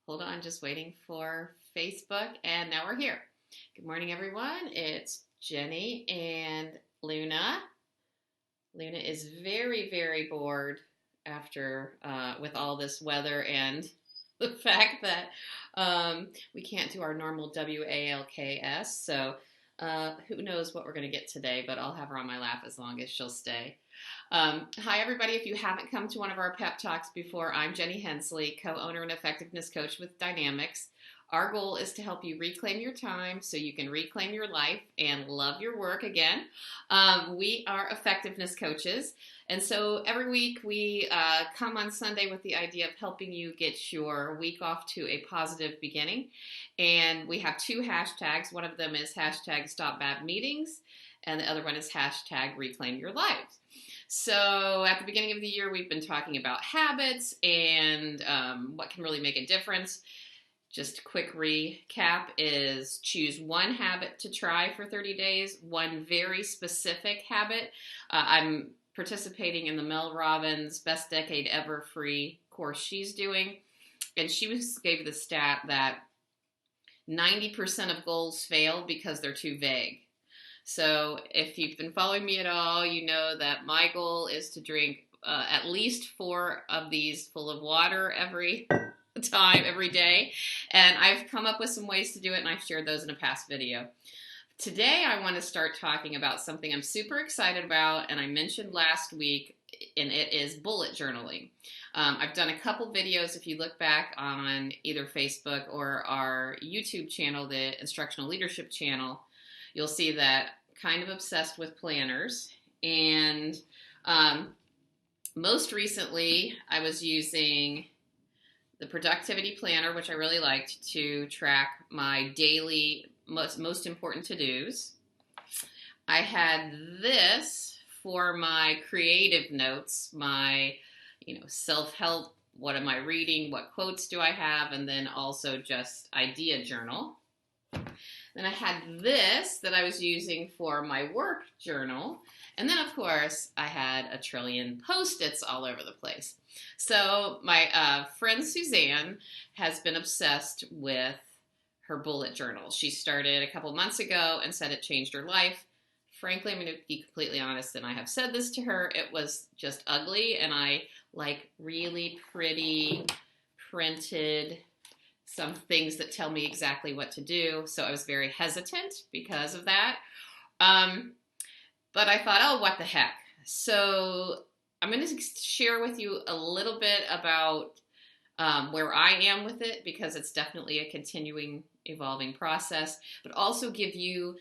Hold on, just waiting for Facebook, and now we're here. Good morning, everyone. It's Jenny and Luna. Luna is very, very bored after with all this weather and the fact that we can't do our normal WALKS. So who knows what we're going to get today, but I'll have her on my lap as long as she'll stay. Hi, everybody. If you haven't come to one of our pep talks before, I'm Jenny Hensley, co-owner and effectiveness coach with Dynamics. Our goal is to help you reclaim your time so you can reclaim your life and love your work again. We are effectiveness coaches, and so every week we come on Sunday with the idea of helping you get your week off to a positive beginning. And we have two hashtags. One of them is hashtag Stop Bad Meetings, and the other one is hashtag Reclaim Your Lives. So at the beginning of the year, we've been talking about habits and what can really make a difference. Just a quick recap is choose one habit to try for 30 days, one very specific habit. I'm participating in the Mel Robbins Best Decade Ever free course she's doing, and she gave the stat that 90% of goals fail because they're too vague. So if you've been following me at all, you know that my goal is to drink at least 4 of these full of water every day. And I've come up with some ways to do it, and I've shared those in a past video. Today, I want to start talking about something I'm super excited about, and I mentioned last week, and it is bullet journaling. I've done a couple videos. If you look back on either Facebook or our YouTube channel, the Instructional Leadership channel, you'll see that kind of obsessed with planners. And most recently, I was using the Productivity Planner, which I really liked, to track my daily most important to-dos. I had this for my creative notes, my self-help, what am I reading, what quotes do I have, and then also just idea journal. Then I had this that I was using for my work journal. And then, of course, I had a trillion Post-its all over the place. So my friend Suzanne has been obsessed with her bullet journal. She started a couple months ago and said it changed her life. Frankly, I'm going to be completely honest, and I have said this to her, it was just ugly, and I like really pretty printed some things that tell me exactly what to do. So I was very hesitant because of that. But I thought, oh, what the heck? So I'm going to share with you a little bit about where I am with it, because it's definitely a continuing, evolving process, but also give you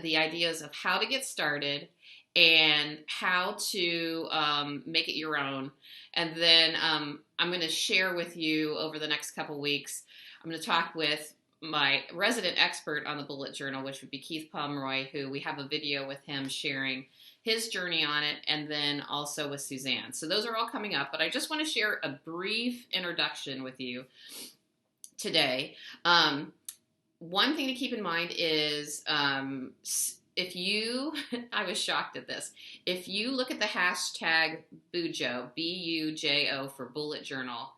the ideas of how to get started and how to make it your own. And then I'm going to share with you over the next couple weeks, I'm going to talk with my resident expert on the bullet journal, which would be Keith Pomeroy, who we have a video with him sharing his journey on it, and then also with Suzanne. So those are all coming up, but I just want to share a brief introduction with you today. One thing to keep in mind is if you, I was shocked at this, if you look at the hashtag Bujo, B-U-J-O for bullet journal,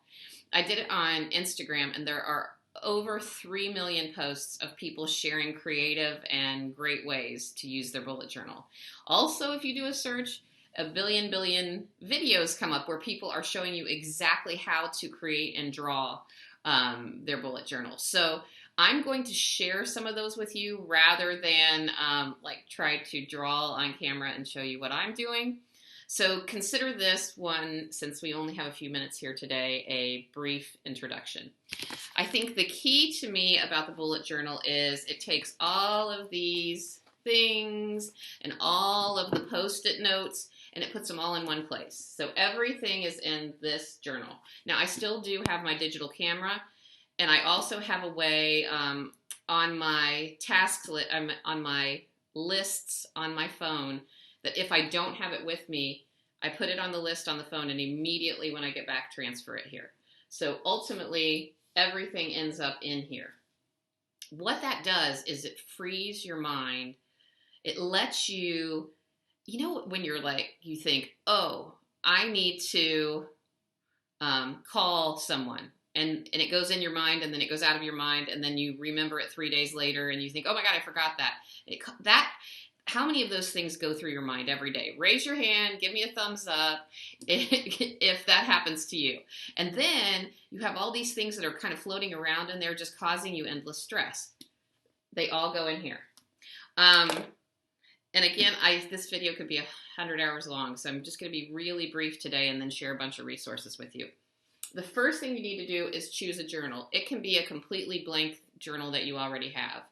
I did it on Instagram, and there are over 3 million posts of people sharing creative and great ways to use their bullet journal. Also, if you do a search, a billion videos come up where people are showing you exactly how to create and draw their bullet journal. So I'm going to share some of those with you rather than try to draw on camera and show you what I'm doing. So consider this one, since we only have a few minutes here today, a brief introduction. I think the key to me about the bullet journal is it takes all of these things and all of the Post-it notes, and it puts them all in one place. So everything is in this journal. Now, I still do have my digital camera, and I also have a way on my on my lists on my phone, that if I don't have it with me, I put it on the list on the phone, and immediately when I get back, transfer it here. So ultimately, everything ends up in here. What that does is it frees your mind. It lets you, when you're you think, oh, I need to call someone, and it goes in your mind, and then it goes out of your mind, and then you remember it 3 days later, and you think, oh my God, I forgot that. How many of those things go through your mind every day? Raise your hand, give me a thumbs up if that happens to you. And then you have all these things that are kind of floating around, and they're just causing you endless stress. They all go in here. And again, this video could be 100 hours long, so I'm just going to be really brief today and then share a bunch of resources with you. The first thing you need to do is choose a journal. It can be a completely blank journal that you already have.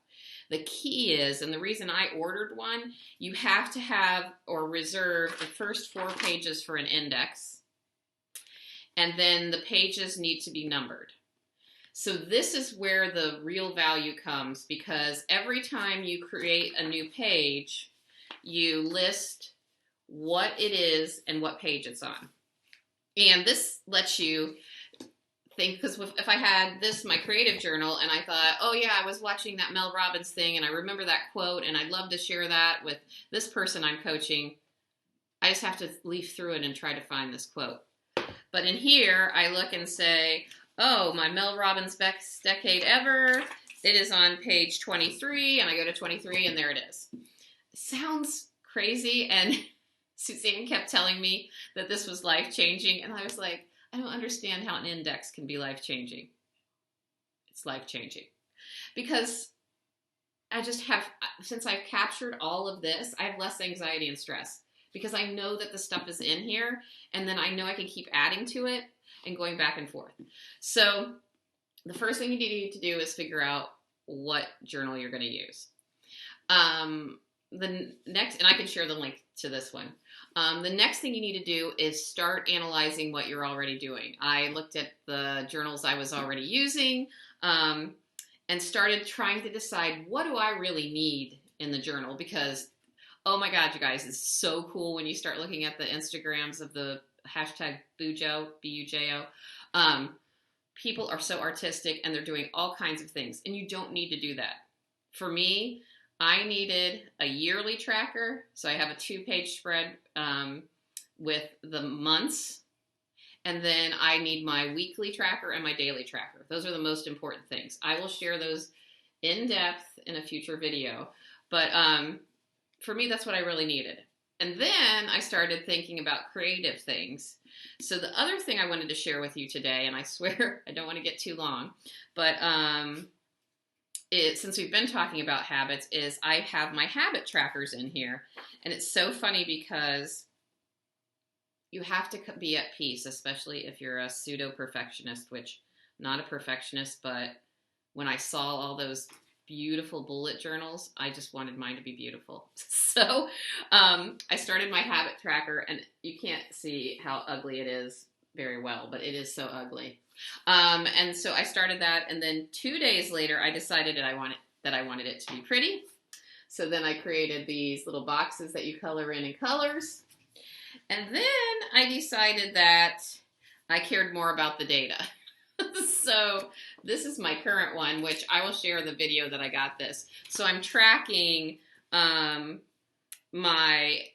The key is, and the reason I ordered one, you have to have or reserve the first 4 pages for an index, and then the pages need to be numbered. So this is where the real value comes, because every time you create a new page, you list what it is and what page it's on. And this lets you think, because if I had this, my creative journal, and I thought, oh yeah, I was watching that Mel Robbins thing, and I remember that quote, and I'd love to share that with this person I'm coaching, I just have to leaf through it and try to find this quote. But in here, I look and say, oh, my Mel Robbins best decade ever, it is on page 23, and I go to 23, and there it is. It sounds crazy, and Suzanne kept telling me that this was life-changing, and I was like, I don't understand how an index can be life-changing. It's life-changing. Because I just have, since I've captured all of this, I have less anxiety and stress. Because I know that the stuff is in here, and then I know I can keep adding to it and going back and forth. So the first thing you need to do is figure out what journal you're going to use. The next, and I can share the link to this one. The next thing you need to do is start analyzing what you're already doing. I looked at the journals I was already using and started trying to decide, what do I really need in the journal? Because, oh my God, you guys, it's so cool when you start looking at the Instagrams of the hashtag Bujo, B-U-J-O. People are so artistic, and they're doing all kinds of things, and you don't need to do that. For me, I needed a yearly tracker, so I have a 2-page spread with the months, and then I need my weekly tracker and my daily tracker. Those are the most important things. I will share those in depth in a future video, but for me, that's what I really needed. And then I started thinking about creative things. So the other thing I wanted to share with you today, and I swear I don't want to get too long, but since we've been talking about habits, is I have my habit trackers in here. And it's so funny because you have to be at peace, especially if you're a pseudo-perfectionist, which I'm not a perfectionist, but when I saw all those beautiful bullet journals, I just wanted mine to be beautiful. So I started my habit tracker, and you can't see how ugly it is very well, but it is so ugly. And so I started that, and then 2 days later, I decided that I wanted it to be pretty. So then I created these little boxes that you color in colors. And then I decided that I cared more about the data. So this is my current one, which I will share the video that I got this. So I'm tracking my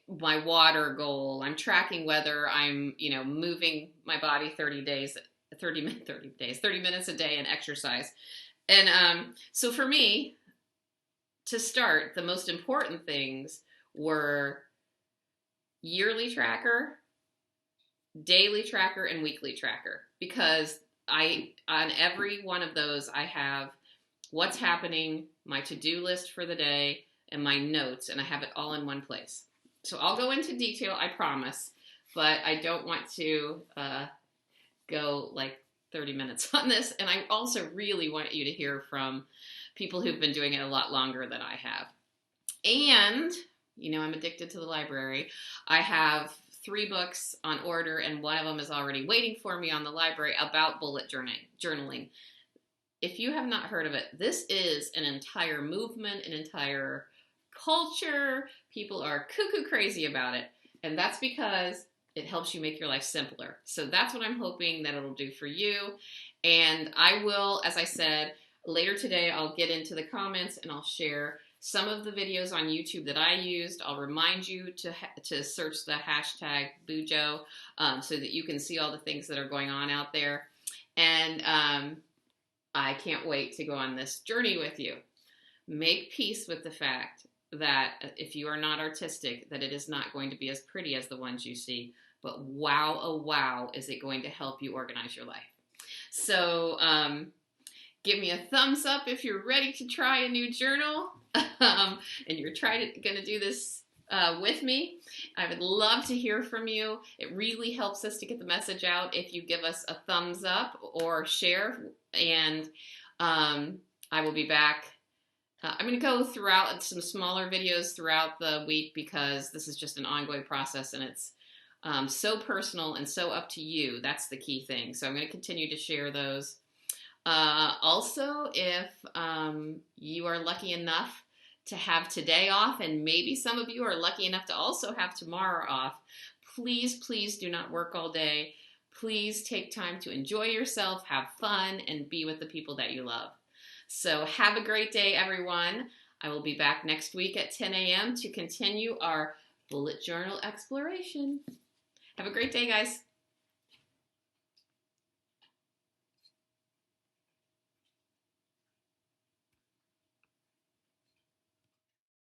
water goal. I'm tracking whether I'm, moving my body 30 minutes a day and exercise. And so for me, to start, the most important things were yearly tracker, daily tracker, and weekly tracker, because on every one of those, I have what's happening, my to-do list for the day, and my notes, and I have it all in one place. So I'll go into detail, I promise, but I don't want to go like 30 minutes on this, and I also really want you to hear from people who've been doing it a lot longer than I have. And, I'm addicted to the library. I have 3 books on order, and one of them is already waiting for me on the library about bullet journaling. If you have not heard of it, this is an entire movement, an entire culture. People are cuckoo crazy about it, and that's because it helps you make your life simpler. So that's what I'm hoping that it'll do for you. And I will, as I said, later today, I'll get into the comments and I'll share some of the videos on YouTube that I used. I'll remind you to search the hashtag Bujo so that you can see all the things that are going on out there. And I can't wait to go on this journey with you. Make peace with the fact that if you are not artistic, that it is not going to be as pretty as the ones you see. But wow, oh wow, is it going to help you organize your life. So give me a thumbs up if you're ready to try a new journal and you're going to do this with me. I would love to hear from you. It really helps us to get the message out if you give us a thumbs up or share. And I will be back. I'm going to go throughout some smaller videos throughout the week because this is just an ongoing process and it's so personal and so up to you. That's the key thing. So I'm going to continue to share those. Also, if you are lucky enough to have today off, and maybe some of you are lucky enough to also have tomorrow off, please, please do not work all day. Please take time to enjoy yourself, have fun, and be with the people that you love. So have a great day, everyone. I will be back next week at 10 a.m. to continue our bullet journal exploration. Have a great day, guys.